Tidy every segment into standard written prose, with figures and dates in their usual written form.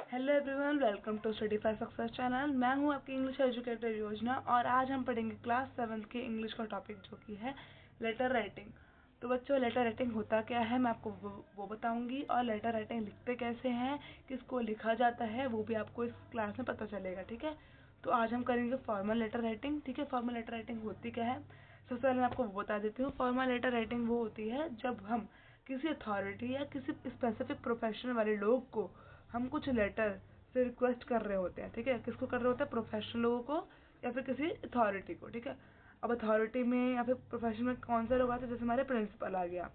Hello everyone, welcome to study for success channel. मैं हूं आपकी इंग्लिश एजुकेटर योजना और आज हम पढ़ेंगे क्लास 7 के इंग्लिश का टॉपिक जो कि है लेटर राइटिंग। तो बच्चों, लेटर राइटिंग होता क्या है मैं आपको वो बताऊंगी, और लेटर राइटिंग लिखते कैसे हैं, किसको लिखा जाता है, वो भी आपको इस क्लास में पता चलेगा। ठीक है, तो आज हम करेंगे फॉर्मल लेटर राइटिंग। ठीक है, फॉर्मल लेटर राइटिंग होती क्या है सबसे पहले मैं आपको वो बता देती हूँ। फॉर्मल लेटर राइटिंग वो होती है जब हम किसी अथॉरिटी या किसी स्पेसिफिक प्रोफेशन वाले लोग को हम कुछ लेटर से रिक्वेस्ट कर रहे होते हैं। ठीक है, किसको कर रहे होते हैं? प्रोफेशनल लोगों को या फिर किसी अथॉरिटी को। ठीक है, अब अथॉरिटी में या फिर प्रोफेशन में कौन से लोग आते हैं? जैसे हमारे प्रिंसिपल आ गया,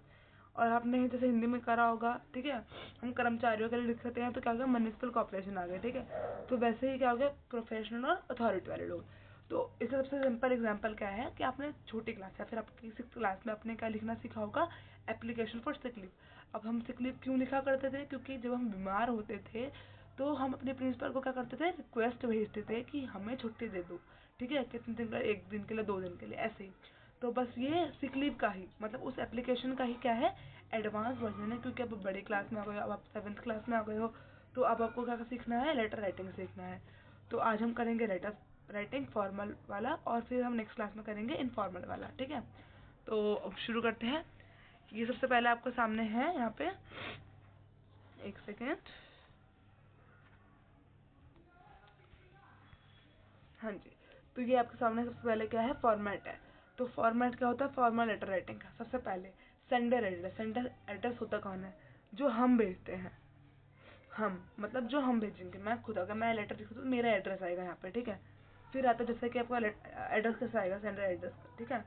और आपने जैसे हिंदी में करा होगा। ठीक है, हम कर्मचारियों के लिए लिखते हैं तो क्या हो गया? म्युनिसिपल कॉर्पोरेशन आ गया। ठीक है, तो वैसे ही क्या हो गया? प्रोफेशनल और अथॉरिटी वाले लोग। तो इसका सबसे सिंपल एग्जांपल क्या है कि आपने छोटी क्लास या फिर आपकी 6th क्लास में आपने क्या लिखना सीखा होगा? Application for sick leave. अब हम सिक लीव क्यों लिखा करते थे? क्योंकि जब हम बीमार होते थे तो हम अपने प्रिंसिपल को क्या करते थे? रिक्वेस्ट भेजते थे कि हमें छुट्टी दे दो। ठीक है, कितने दिन का? 1 दिन के लिए, 2 दिन के लिए, ऐसे ही। तो बस ये सिक लीव का ही मतलब उस एप्लीकेशन का ही क्या है? एडवांस वर्जन है, क्योंकि अब बड़ी क्लास में आ गए हो, अब आप 7th क्लास में आ गए हो, तो अब आपको क्या सीखना है? लेटर राइटिंग सीखना है। तो आज हम करेंगे लेटर राइटिंग फॉर्मल वाला, और फिर हम नेक्स्ट क्लास में करेंगे इनफॉर्मल वाला। ठीक है, तो अब शुरू करते हैं। ये सबसे पहले आपको सामने है यहाँ पे, एक सेकेंड। हाँ जी, तो ये आपके सामने सबसे पहले क्या है? फॉर्मेट है। तो फॉर्मेट क्या होता है फॉर्मल लेटर राइटिंग का? सबसे पहले सेंडर एड्रेस। सेंडर एड्रेस होता कौन है? जो हम भेजते हैं। हम मतलब जो हम भेजेंगे। मैं खुद अगर मैं लेटर लिखूँ तो मेरा एड्रेस आएगा यहाँ पे। ठीक है, फिर आता है जैसे कि आपका एड्रेस कैसा आएगा? सेंडर एड्रेस का। ठीक है,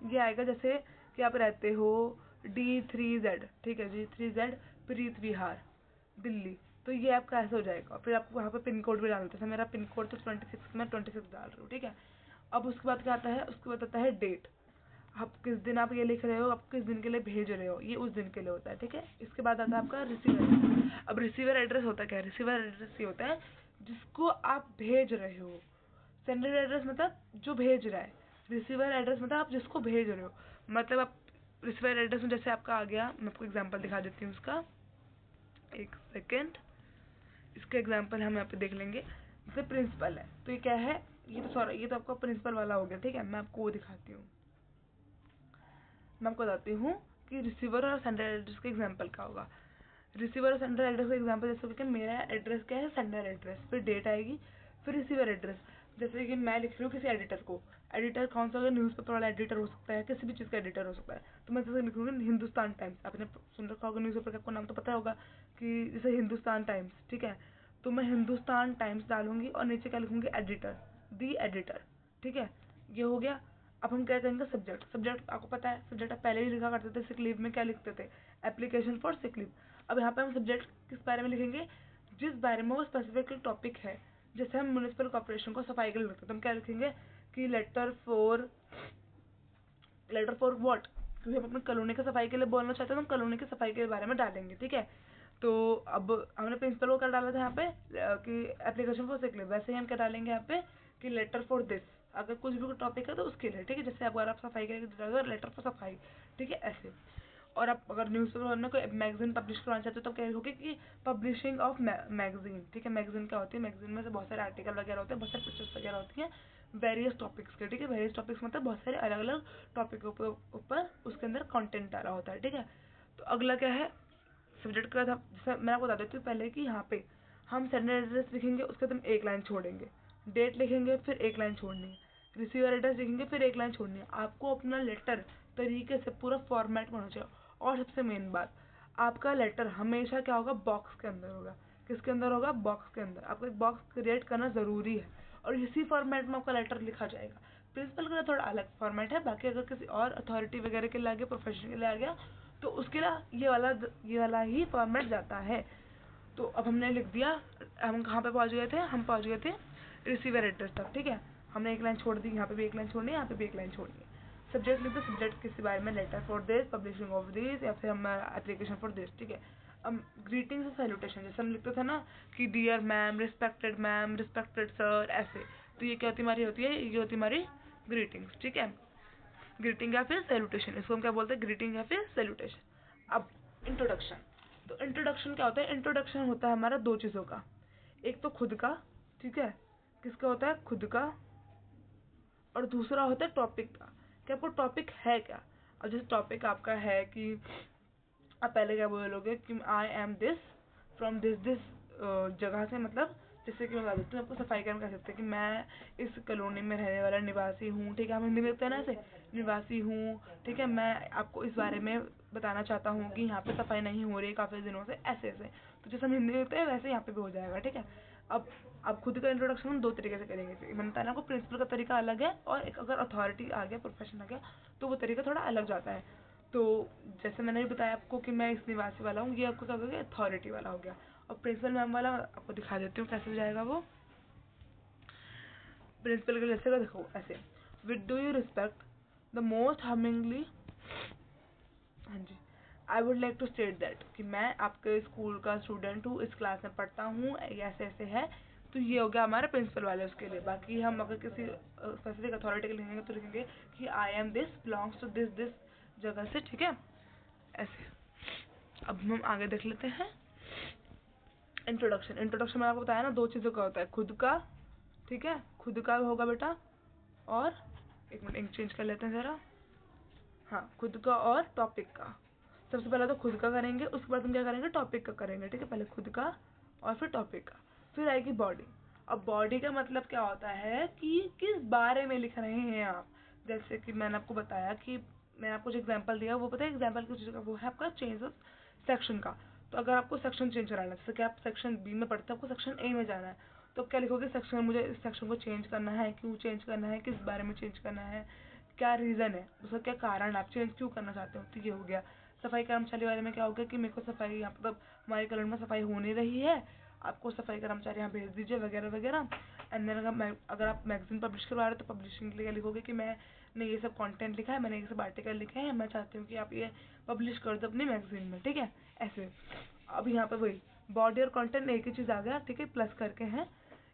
ये आएगा जैसे कि आप रहते हो D3Z। ठीक है, D3Z प्रीत विहार, दिल्ली। तो ये आपका ऐसा हो जाएगा। फिर आपको वहाँ पे पिन कोड भी डालना है। जैसे मेरा पिन कोड तो 26, मैं 26 डाल रही हूँ। ठीक है, अब उसके बाद क्या आता है? उसके बाद आता है डेट। आप किस दिन आप ये लिख रहे हो, आप किस दिन के लिए भेज रहे हो, ये उस दिन के लिए होता है। ठीक है, इसके बाद आता है आपका रिसीवर। अब रिसीवर एड्रेस होता क्या है? रिसीवर एड्रेस ये होता है जिसको आप भेज रहे हो। सेंडर एड्रेस मतलब जो भेज रहा है। रिसीवर एड्रेस मतलब आप जिसको भेज रहे हो। मतलब आप रिसीवर एड्रेस में जैसे आपका आ गया, मैं आपको एग्जांपल दिखा देती हूँ उसका, एक सेकेंड। इसका एग्जांपल हम यहाँ पे देख लेंगे। जैसे प्रिंसिपल है तो ये क्या है? ये तो सॉरी, ये तो आपका प्रिंसिपल वाला हो गया। ठीक है, मैं आपको वो दिखाती हूँ। मैं आपको बताती हूँ कि रिसीवर और सेंडर एड्रेस का एग्जांपल क्या होगा। रिसीवर और सेंडर एड्रेस का एग्जांपल जैसे कि मेरा एड्रेस क्या है? सेंडर एड्रेस, फिर डेट आएगी, फिर रिसीवर एड्रेस। जैसे कि मैं लिख रही हूँ किसी एडिटर को। एडिटर कौन सा? न्यूज़पेपर वाला एडिटर हो सकता है, किसी भी चीज़ का एडिटर हो सकता है। तो मैं जैसे लिखूंगी हिंदुस्तान टाइम्स। आपने सुन रखा होगा न्यूज़पेपर का, आपको नाम तो पता होगा कि जैसे हिंदुस्तान टाइम्स। ठीक है, तो मैं हिंदुस्तान टाइम्स डालूंगी और नीचे क्या लिखूंगी? एडिटर, दी एडिटर। ठीक है, ये हो गया। अब हम क्या करेंगे? सब्जेक्ट। सब्जेक्ट आपको पता है, सब्जेक्ट आप पहले ही लिखा करते थे सिक लीव में। क्या लिखते थे? Application for sick leave. अब यहाँ पे हम सब्जेक्ट किस बारे में लिखेंगे? जिस बारे में वो स्पेसिफिक टॉपिक है। जैसे हम म्युनिसिपल कॉर्पोरेशन को सफाई के लिए लिखते हैं तो हम क्या लिखेंगे कि लेटर फॉर व्हाट? क्योंकि हम अपनी कॉलोनी की सफाई के लिए बोलना चाहते हैं तो हम कॉलोनी की सफाई के बारे में डालेंगे। ठीक है, तो अब हमने प्रिंसिपल को क्या डाला था यहाँ पे कि एप्लीकेशन फॉर सिक लीव। वैसे ही हम क्या डालेंगे यहाँ पे कि लेटर फॉर दिस। अगर कुछ भी टॉपिक है तो उसके लिए। ठीक है, जैसे अगर आप सफाई के लिए लेटर फॉर सफाई। ठीक है, ऐसे। और आप अगर न्यूज़पेपर में कोई मैगजीन पब्लिश करवाना चाहते हो तो क्या लिखोगे कि पब्लिशिंग ऑफ मैगजीन। ठीक है, मैगजीन क्या होती है? मैगजीन में से बहुत सारे आर्टिकल वगैरह होते हैं, बहुत सारे पिक्चर्स वगैरह होती हैं वेरियस टॉपिक्स के। ठीक है, वेरियस टॉपिक्स मतलब बहुत सारे अलग अलग टॉपिक ऊपर उसके अंदर कंटेंट डाला होता है। ठीक है, तो अगला क्या है? सब्जेक्ट का था। जैसे मैं आपको बता देती हूँ पहले कि यहाँ पे हम सेंडर एड्रेस लिखेंगे, उसके बाद हम एक लाइन छोड़ेंगे। डेट लिखेंगे, फिर एक लाइन छोड़नी है। रिसीवर एड्रेस लिखेंगे, फिर एक लाइन छोड़नी है। आपको अपना लेटर तरीके से पूरा फॉर्मेट में होना चाहिए। और सबसे मेन बात, आपका लेटर हमेशा क्या होगा? बॉक्स के अंदर होगा। किसके अंदर होगा? बॉक्स के अंदर। आपको एक बॉक्स क्रिएट करना जरूरी है और इसी फॉर्मेट में आपका लेटर लिखा जाएगा। प्रिंसिपल का थोड़ा अलग फॉर्मेट है, बाकी अगर किसी और अथॉरिटी वगैरह के लिए आ गया, प्रोफेशन के लिए आ गया, तो उसके लिए ये वाला ही फॉर्मेट जाता है। तो अब हमने लिख दिया। हम कहाँ पे पहुँच गए थे? हम पहुँच गए थे रिसीवर एड्रेस तक। ठीक है, हमने एक लाइन छोड़ दी, यहाँ पे भी एक लाइन छोड़नी है, यहाँ पे भी एक लाइन छोड़नी है। सब्जेक्ट लिख दो, सब्जेक्ट किसी बारे में, letter for this, publishing of this, या फिर हम एप्लीकेशन फॉर दिस। ठीक है, अब ग्रीटिंग्स और सैल्यूटेशन जैसे हम लिखते थे ना कि डियर मैम, रिस्पेक्टेड सर, ऐसे। तो ये क्या होती हमारी होती है? ये होती हमारी ग्रीटिंग्स। ठीक है, ग्रीटिंग या फिर सैल्यूटेशन, इसको हम क्या बोलते हैं? ग्रीटिंग या फिर सैल्यूटेशन। अब इंट्रोडक्शन। तो इंट्रोडक्शन क्या होता है? इंट्रोडक्शन होता है हमारा 2 चीज़ों का। एक तो खुद का, ठीक है, किसका होता है, खुद का, और दूसरा होता है टॉपिक का, कि आपको टॉपिक है क्या। अब जैसे टॉपिक आपका है कि आप पहले क्या बोलोगे कि I am this from this this जगह से, मतलब जैसे कि मैं बता देती हूँ आपको, सफाई कर्म कह सकते हैं कि मैं इस कॉलोनी में रहने वाला निवासी हूँ, ठीक है, हम हिंदी में कहते हैं ना ऐसे, निवासी हूँ, ठीक है, मैं आपको इस बारे में बताना चाहता हूँ कि यहाँ पे सफाई नहीं हो रही है काफ़ी दिनों से, ऐसे ऐसे। तो जैसे हम हिंदी में कहते हैं वैसे यहाँ पे भी हो जाएगा, ठीक है। अब खुद का इंट्रोडक्शन हम दो तरीके से करेंगे, मैंने बताया ना आपको, प्रिंसिपल का तरीका अलग है, और एक अगर अथॉरिटी आ गया, प्रोफेशन आ गया, तो वो तरीका थोड़ा अलग जाता है। तो जैसे मैंने भी बताया आपको कि मैं इस निवासी वाला हूँ, ये आपको क्या हो गया, अथॉरिटी वाला हो गया। और प्रिंसिपल मैम वाला आपको दिखा देती हूँ कैसे हो जाएगा वो। प्रिंसिपल के जैसे का देखो ऐसे, with due you respect the most humbly, हाँ जी, I would like to state that, कि मैं आपके स्कूल का स्टूडेंट हूँ, इस क्लास में पढ़ता हूँ, ऐसे ऐसे है। तो ये हो गया हमारा प्रिंसिपल वाले उसके लिए। बाकी हम अगर किसी स्पेसिफिक अथॉरिटी के लिखेंगे तो लिखेंगे कि I am this belongs to this this जगह से, ठीक है, ऐसे। अब हम आगे देख लेते हैं इंट्रोडक्शन। इंट्रोडक्शन में आपको बताया ना दो चीज़ों का होता है, खुद का, ठीक है, खुद का होगा बेटा, और एक मिनट इंक चेंज कर लेते हैं ज़रा, हाँ, खुद का और टॉपिक का। सबसे पहले तो खुद का करेंगे, उसके बाद हम क्या करेंगे, टॉपिक का करेंगे, ठीक है, पहले खुद का और फिर टॉपिक का, फिर आएगी बॉडी। अब बॉडी का मतलब क्या होता है कि किस बारे में लिख रहे हैं आप। जैसे कि मैंने आपको बताया कि मैं आपको जो एग्जांपल दिया वो पता है एग्जांपल किस चीज़ का, वो है आपका चेंज ऑफ सेक्शन का। तो अगर आपको सेक्शन चेंज कराना है, जैसे कि आप सेक्शन बी में पढ़ते हैं, आपको सेक्शन ए में जाना है, तो आप क्या लिखोगे, सेक्शन, मुझे इस सेक्शन को चेंज करना है, क्यों चेंज करना है, किस बारे में चेंज करना है, क्या रीज़न है, उसका क्या कारण, आप चेंज क्यों करना चाहते हो। तो ये हो गया। सफाई कर्मचारी वाले में क्या हो गया कि मेरे को सफाई, यहाँ मतलब हमारे कॉलोनी में सफाई हो नहीं रही है, आपको सफाई कर्मचारी यहाँ भेज दीजिए वगैरह वगैरह। एंड देन अगर आप मैगजीन पब्लिश करवा रहे हो तो पब्लिशिंग के लिए लिखोगे कि मैंने ये सब कंटेंट लिखा है, मैंने ये सब आर्टिकल लिखे हैं, मैं चाहती हूँ कि आप ये पब्लिश कर दो अपनी मैगजीन में, ठीक है, ऐसे। अब यहाँ पे वही बॉडी और कंटेंट एक ही चीज़ आ गया, ठीक है, प्लस करके हैं।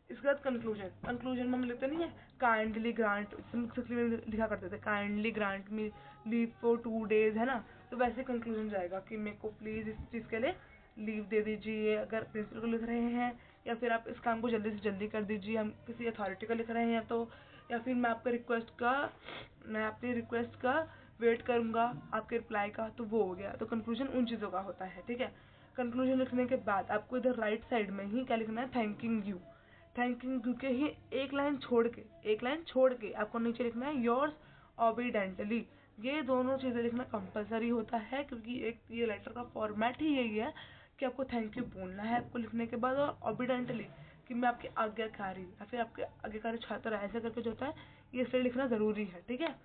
इसके बाद कंक्लूजन। कंक्लूजन में हम लिखते नहीं है काइंडली ग्रांट, लिखा करते थे kindly grant me leave for 2 days, है ना। तो वैसे कंक्लूजन जाएगा कि मेरे को प्लीज़ इस चीज़ के लिए लीव दे दीजिए, अगर प्रिंसिपल को लिख रहे हैं, या फिर आप इस काम को जल्दी से जल्दी कर दीजिए, हम किसी अथॉरिटी को लिख रहे हैं तो, या फिर मैं अपनी रिक्वेस्ट का वेट करूँगा आपके रिप्लाई का, तो वो हो गया। तो कंक्लूजन उन चीज़ों का होता है, ठीक है। कंक्लूजन लिखने के बाद आपको इधर राइट साइड में ही क्या लिखना है, थैंकिंग यू। थैंकिंग यू के ही एक लाइन छोड़ के आपको नीचे लिखना है योर्स ऑबिडेंटली। ये दोनों चीज़ें लिखना कंपलसरी होता है, क्योंकि एक ये लेटर का फॉर्मेट ही यही है कि आपको थैंक यू बोलना है आपको लिखने के बाद, और ऑबिडेंटली कि मैं आपके आज्ञाकारी या फिर आपके आज्ञाकारी छात्र, ऐसे करके जो होता है ये इसलिए लिखना ज़रूरी है, ठीक है।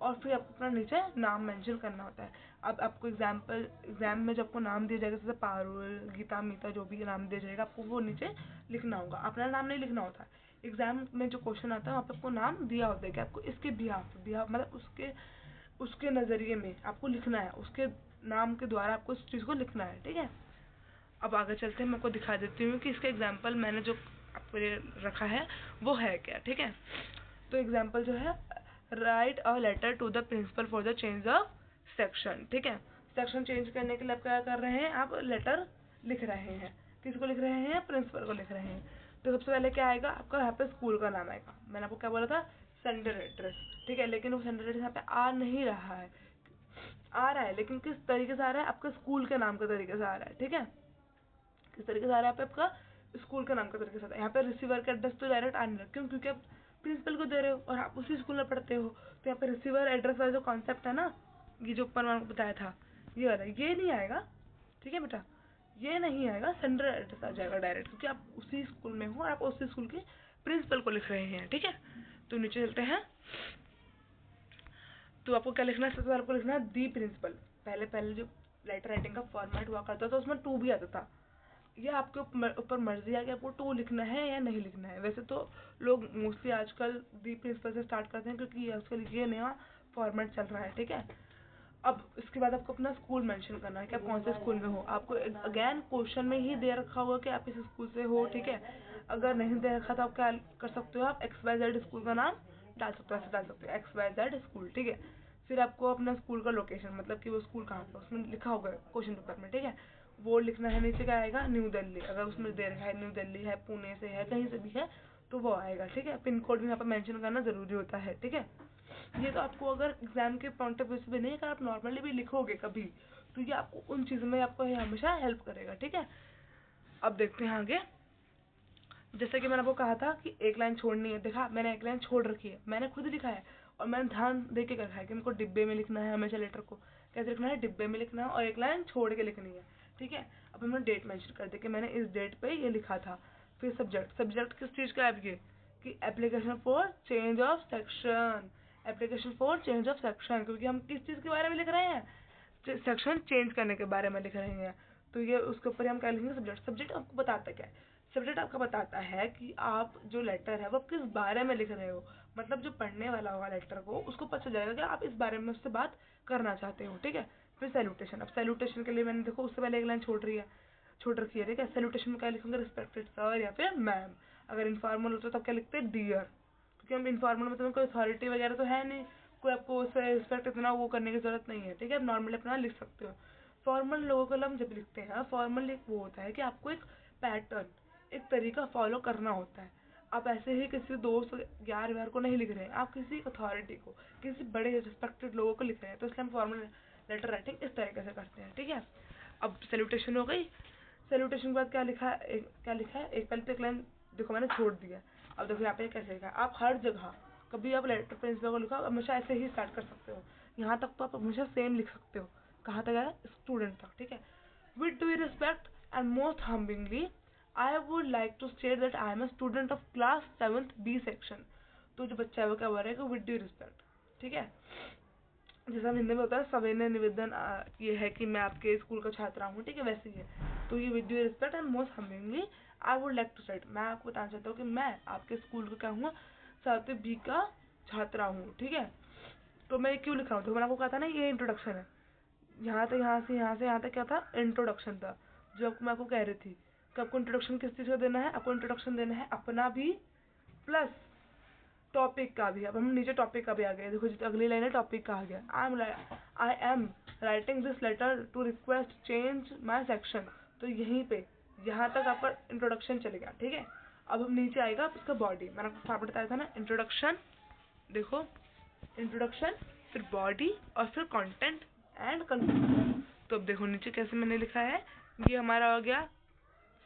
और फिर आपको अपना नीचे नाम मेंशन करना होता है। अब आपको एग्जाम में जब आपको नाम दिया जाएगा, जैसे पारुल, गीता, मीता, जो भी नाम दिया जाएगा आपको वो नीचे लिखना होगा, अपना नाम नहीं लिखना होता है। एग्जाम में जो क्वेश्चन आता है वहाँ पे आपको नाम दिया होता है कि आपको इसके बिहाफ मतलब उसके नज़रिए में आपको लिखना है, उसके नाम के द्वारा आपको इस चीज़ को लिखना है, ठीक है। अब आगे चलते हैं, मैं आपको दिखा देती हूँ कि इसका एग्जाम्पल मैंने जो आपको ये रखा है वो है क्या, ठीक है। तो एग्जाम्पल जो है, write a letter to the principal for the change of section, ठीक है। सेक्शन चेंज करने के लिए आप क्या कर रहे हैं, आप लेटर लिख रहे हैं, किसको लिख रहे हैं, प्रिंसिपल को लिख रहे हैं। तो सबसे पहले क्या आएगा आपका, यहाँ पे स्कूल का नाम आएगा, मैंने आपको क्या बोला था, सेंडर एड्रेस, ठीक है। लेकिन वो सेंडर एड्रेस यहाँ पे आ नहीं रहा है, आ रहा है लेकिन किस तरीके से आ रहा है, आपके स्कूल के नाम के तरीके से आ रहा है, ठीक है। किस तरीके से आ रहा है आपका स्कूल का नाम का तरीके से। यहाँ पे रिसीवर का एड्रेस तो डायरेक्ट आने लगा, क्यों, क्योंकि आप प्रिंसिपल को दे रहे हो और आप उसी स्कूल में पढ़ते हो। तो यहाँ पे रिसीवर एड्रेस वाला जो कॉन्सेप्ट है ना, ये जो ऊपर मैंने बताया था, ये वाला, ये नहीं आएगा, ठीक है बेटा, ये नहीं आएगा, सेंडर एड्रेस आ जाएगा डायरेक्ट, क्योंकि आप उसी स्कूल में हो और आप उसी स्कूल के प्रिंसिपल को लिख रहे हैं, ठीक है। तो नीचे चलते हैं, तो आपको क्या लिखना है, सबसे पहले आपको लिखना है दी प्रिंसिपल। पहले पहले जो लेटर राइटिंग का फॉर्मेट हुआ करता था उसमें टू भी आता था, ये आपके ऊपर मर्जी है कि आपको टू लिखना है या नहीं लिखना है। वैसे तो लोग मोस्टली आजकल दी प्रिंसिपल से स्टार्ट करते हैं, क्योंकि आजकल ये नया फॉर्मेट चल रहा है, ठीक है। अब इसके बाद आपको अपना स्कूल मेंशन करना है कि आप कौन से स्कूल में हो। आपको अगेन क्वेश्चन में ही दे रखा होगा कि आप इस स्कूल से हो, ठीक है। अगर नहीं दे रखा तो आप क्या कर सकते हो, आप XYZ स्कूल का नाम डाल सकते हो, ऐसे डाल सकते हो XYZ स्कूल, ठीक है। फिर आपको अपना स्कूल का लोकेशन, मतलब कि वो स्कूल कहाँ पर, उसमें लिखा होगा क्वेश्चन पेपर में, ठीक है, वो लिखना है, नीचे क्या आएगा न्यू दिल्ली, अगर उसमें दे रखा है न्यू दिल्ली है, पुणे से है, कहीं से भी है तो वो आएगा, ठीक है। पिन कोड भी यहाँ पर मेंशन करना जरूरी होता है, ठीक है। ये तो आपको अगर एग्जाम के पॉइंट ऑफ व्यू से भी नहीं, अगर आप नॉर्मली भी लिखोगे कभी तो ये आपको उन चीज़ों में आपको हमेशा हेल्प करेगा, ठीक है। अब देखते हैं आगे। जैसे कि मैंने आपको कहा था कि एक लाइन छोड़नी है, देखा मैंने एक लाइन छोड़ रखी है, मैंने खुद लिखा है और मैंने ध्यान दे के रखा है कि मेरे को डिब्बे में लिखना है हमेशा, लेटर को कैसे लिखना है, डिब्बे में लिखना है और एक लाइन छोड़ के लिखनी है, ठीक है। अब हमने डेट मेंशन कर दी कि मैंने इस डेट पे ये लिखा था। फिर सब्जेक्ट किस चीज़ का है ये कि application for change of section, application for change of section, क्योंकि हम किस चीज़ के बारे में लिख रहे हैं, सेक्शन चेंज करने के बारे में लिख रहे हैं, तो ये उसके ऊपर हम क्या लिखेंगे सब्जेक्ट आपको बताता क्या है, सब्जेक्ट आपका बताता है कि आप जो लेटर है वो किस बारे में लिख रहे हो, मतलब जो पढ़ने वाला होगा लेटर को उसको पता चल जाएगा कि आप इस बारे में उससे बात करना चाहते हो, ठीक है। फिर सैल्यूटेशन, अब सैल्यूटेशन के लिए मैंने देखो उससे पहले एक लाइन छोड़ रखी है, ठीक है। सैल्यूटेशन में क्या लिखूंगे, रिस्पेक्टेड सर या फिर मैम, अगर इनफॉर्मल होता तो तब क्या लिखते हैं डियर, क्योंकि हम इनफॉर्मल में तुम्हें कोई अथॉरिटी वगैरह तो है नहीं, कोई आपको उससे रिस्पेक्ट इतना वो करने की जरूरत नहीं है, ठीक है। आप नॉर्मली अपना लिख सकते हो। फॉर्मल लोगों को हम जब लिखते हैं, फॉर्मल एक वो होता है कि आपको एक पैटर्न, एक तरीका फॉलो करना होता है। आप ऐसे ही किसी दोस्त यार व्यार को नहीं लिख रहे हैं, आप किसी अथॉरिटी को, किसी बड़े रिस्पेक्टेड लोगों को लिख रहे हैं, तो इसलिए हम फॉर्मल लेटर राइटिंग इस तरीके से करते हैं, ठीक है। अब सैल्यूटेशन हो गई। सैल्यूटेशन के बाद क्या लिखा है, एक पहले तो एक लाइन देखो मैंने छोड़ दिया। अब देखो यहाँ पे कैसे लिखा है, आप हर जगह कभी आप लेटर प्रिंसिपल को लिखो, हमेशा ऐसे ही स्टार्ट कर सकते हो, यहाँ तक तो आप हमेशा सेम लिख सकते हो, कहाँ तक है स्टूडेंट तक, ठीक है। With due respect and most humbly I would like to state that I am a student of class 7th B section. तो जो बच्चा है वो क्या बोल रहा है, विद ड्यू रिस्पेक्ट, ठीक है। जैसा हिंदी में होता है सविनय निवेदन, ये है कि मैं आपके स्कूल का छात्रा हूँ, ठीक है, वैसे ही है। तो ये with due respect and most humbly I would like to state, मैं आपको बताना चाहता हूँ कि मैं आपके स्कूल का क्या हूँ, 7th B का छात्रा हूँ, ठीक है। तो मैं क्यों लिख रहा हूँ, तो मैंने आपको कहा था ना ये इंट्रोडक्शन है, यहाँ तक यहाँ तक क्या था, इंट्रोडक्शन था, जो आपको मैं आपको कह रही थी कि आपको इंट्रोडक्शन किस चीज़ का देना है, आपको इंट्रोडक्शन देना है अपना भी प्लस टॉपिक का भी। अब हम नीचे टॉपिक का भी आ गए, देखो जितनी अगली लाइन है टॉपिक का आ गया, I am writing this letter to request change my section. तो यहीं पे यहाँ तक आपका इंट्रोडक्शन चलेगा, ठीक है। अब हम नीचे आएगा उसका बॉडी, मैंने आपको फॉर्मेट बताया था ना, इंट्रोडक्शन, देखो इंट्रोडक्शन, फिर बॉडी और फिर कंटेंट एंड कंक्लूजन। तो अब देखो नीचे कैसे मैंने लिखा है, ये हमारा हो गया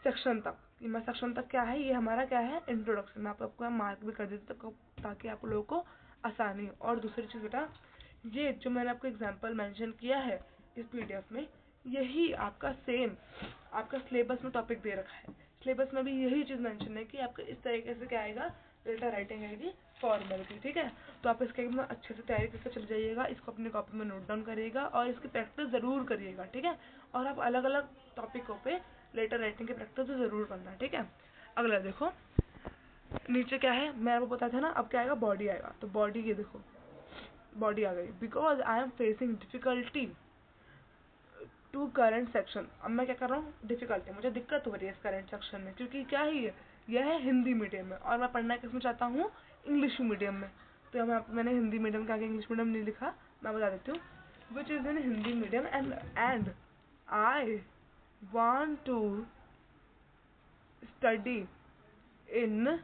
सेक्शन तक, ये सेक्शन तक क्या है, ये हमारा क्या है इंट्रोडक्शन। मैं आपको मार्क भी कर देती हूँ ताकि आप लोगों को आसानी हो। और दूसरी चीज़ बेटा, ये जो मैंने आपको एग्जांपल मेंशन किया है इस पीडीएफ में, यही आपका सेम आपका सिलेबस में टॉपिक दे रखा है, सिलेबस में भी यही चीज़ मेंशन है कि आपका इस तरीके से क्या आएगा, लेटर राइटिंग आएगी फॉर्मल की, ठीक है। तो आप इसके एकदम अच्छे से तैयारी करके चल जाइएगा, इसको अपनी कॉपी में नोट डाउन करिएगा और इसकी प्रैक्टिस ज़रूर करिएगा, ठीक है। और आप अलग अलग टॉपिकों पे लेटर राइटिंग की प्रैक्टिस ज़रूर करना, ठीक है। अगला देखो नीचे क्या है, मैं आपको बताया था ना, अब क्या आएगा बॉडी आएगा। तो बॉडी, ये देखो बॉडी आ गई, because I am facing difficulty to current section. अब मैं क्या कर रहा हूँ, डिफिकल्टी, मुझे दिक्कत हो रही है इस करंट सेक्शन में, क्योंकि क्या ही है, यह है हिंदी मीडियम में और मैं पढ़ना किसमें चाहता हूँ, इंग्लिश मीडियम में। तो मैंने हिंदी मीडियम के आगे इंग्लिश मीडियम नहीं लिखा, मैं बता देती हूँ, which is in Hindi medium and I want to study in,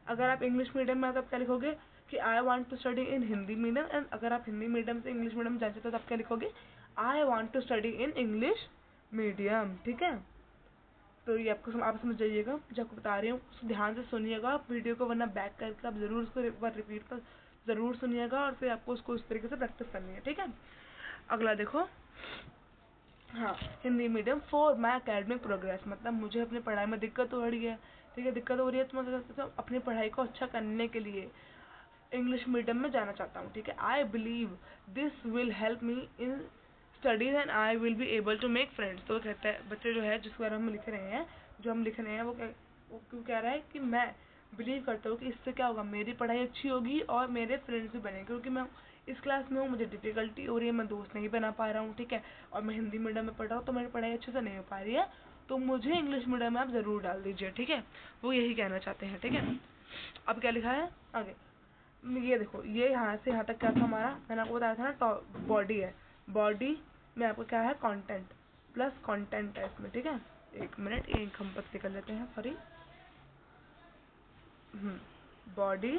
अगर आप इंग्लिश मीडियम में आप क्या लिखोगे कि I want to study in Hindi medium, and अगर आप हिंदी मीडियम से इंग्लिश मीडियम जाना चाहते हो तो आप क्या लिखोगे, I want to study in English medium, ठीक है। तो ये आपको आप समझ जाइएगा, जो आपको बता रही हूँ ध्यान से सुनिएगा आप वीडियो को, वरना बैक करके आप ज़रूर उसको एक बार रिपीट पर ज़रूर सुनिएगा और फिर आपको उसको इस तरीके से प्रैक्टिस करनी है, ठीक है। अगला देखो, हाँ, Hindi medium for my academic progress, मतलब मुझे अपनी पढ़ाई में दिक्कत हो रही है, ठीक है, दिक्कत हो रही है तो मैं अपनी पढ़ाई को अच्छा करने के लिए इंग्लिश मीडियम में जाना चाहता हूँ, ठीक है। I believe this will help me in studies and I will be able to make friends. तो कहता है बच्चे जो है जिसके बारे में हम लिख रहे हैं, जो हम लिख रहे हैं वो क्यों कह रहा है कि मैं बिलीव करता हूँ कि इससे क्या होगा, मेरी पढ़ाई अच्छी होगी और मेरे फ्रेंड्स भी बनेंगे, क्योंकि मैं इस क्लास में हूँ, मुझे डिफिकल्टी हो रही है, मैं दोस्त नहीं बना पा रहा हूँ, ठीक है, और मैं हिंदी मीडियम में पढ़ रहा हूँ तो मेरी पढ़ाई अच्छे से नहीं हो पा रही है, तो मुझे इंग्लिश मीडियम में आप ज़रूर डाल दीजिए, ठीक है। वो यही कहना चाहते हैं, ठीक है। अब क्या लिखा है आगे, ये देखो, ये यहाँ से यहाँ तक क्या था हमारा, मैंने आपको बताया था ना बॉडी है, बॉडी में आपको क्या है कंटेंट, प्लस कंटेंट है इसमें, ठीक है। एक मिनट, एक हम पत्ते कर लेते हैं, सॉरी। बॉडी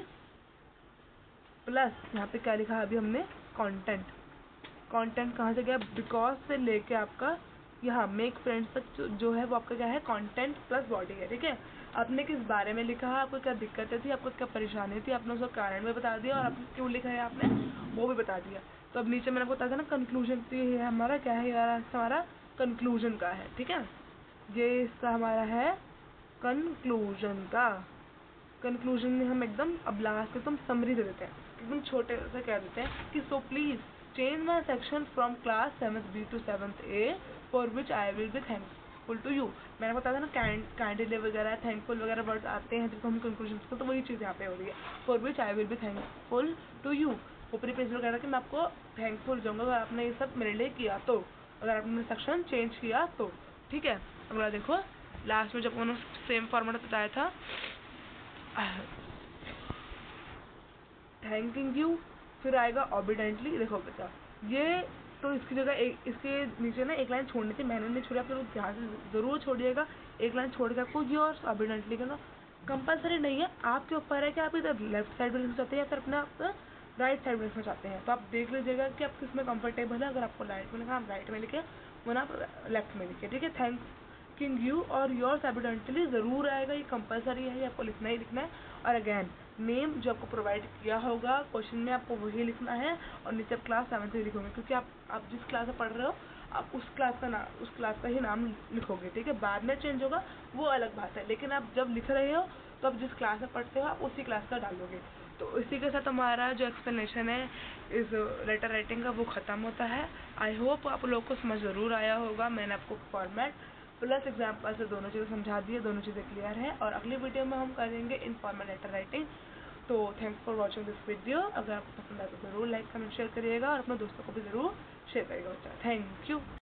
प्लस यहाँ पे क्या लिखा है अभी हमने, कंटेंट। कंटेंट कहाँ से गया, बिकॉज से लेके आपका यहाँ मेक फ्रेंड्स तक जो है वो आपका क्या है, कंटेंट प्लस बॉडी है, ठीक है। आपने किस बारे में लिखा है, आपको क्या दिक्कतें थी, आपको क्या परेशानी थी, आपने उसका कारण भी बता दिया और आपने क्यों लिखा है आपने वो भी बता दिया। तो अब नीचे मैंने आपको बताया था ना कंक्लूजन, तो ये हमारा क्या है यार, हमारा कंक्लूजन का है, ठीक है। ये इसका हमारा है कंक्लूजन का। कंक्लूजन में हम एकदम अब लास्ट में एकदम समरी दे देते हैं, एकदम छोटे से कह देते हैं कि so please change my section from class 7th B to 7th A for which I will be thankful to you. मैंने बताया था ना काइंडली वगैरह थैंकफुल वगैरह वर्ड्स आते हैं जब हम कंक्लूजन को, तो वही चीज़ यहाँ पे हो रही है, for which I will be thankful to you. ऊपरी पेज में कह रहा है कि मैं आपको थैंकफुल जाऊँगा अगर आपने ये सब मेरे लिए किया तो, अगर आपने सेक्शन चेंज किया तो, ठीक है। अगला देखो, लास्ट में जब उन्होंने सेम फॉर्मेट बताया था थैंकिंग यू, फिर आएगा ऑबिडेंटली। देखो बेटा, ये तो इसकी जगह एक इसके नीचे ना एक लाइन छोड़नी थी, मैंने नहीं छोड़ी, आप लोग ध्यान से जरूर छोड़िएगा। एक लाइन छोड़ के आपको योर्स ऑबिडेंटली करना कंपलसरी नहीं है, आपके ऊपर है कि आप इधर लेफ्ट साइड में लिखना चाहते हैं या फिर अपना आप राइट साइड में लिखना चाहते हैं। तो आप देख लीजिएगा कि आप किसमें कंफर्टेबल है। अगर आपको राइट में लिखा आप राइट में लिखे, वरना आप लेफ्ट में लिखे, ठीक है। थैंकिंग यू और योर्स एविडेंटली ज़रूर आएगा, ये कंपलसरी है, ये आपको लिखना ही लिखना है। और अगैन नेम जो आपको प्रोवाइड किया होगा क्वेश्चन में आपको वही लिखना है और नीचे आप क्लास 7 से लिखोगे, क्योंकि आप जिस क्लास में पढ़ रहे हो आप उस क्लास का ही नाम लिखोगे, ठीक है। बाद में चेंज होगा वो अलग बात है, लेकिन आप जब लिख रहे हो तो आप जिस क्लास में पढ़ते हो आप उसी क्लास का डालोगे। तो इसी के साथ हमारा जो एक्सप्लेनेशन है इस लेटर राइटिंग का वो ख़त्म होता है। आई होप आप लोगों को समझ ज़रूर आया होगा। मैंने आपको फॉर्मेट प्लस एग्जाम्पल से दोनों चीज़ें समझा दी है, दोनों चीज़ें क्लियर है। और अगली वीडियो में हम करेंगे इनफॉर्मल लेटर राइटिंग। तो thanks for watching this video. अगर आपको पसंद आए तो ज़रूर लाइक कमेंट शेयर करिएगा और अपने दोस्तों को भी ज़रूर शेयर करिएगा। Thank you.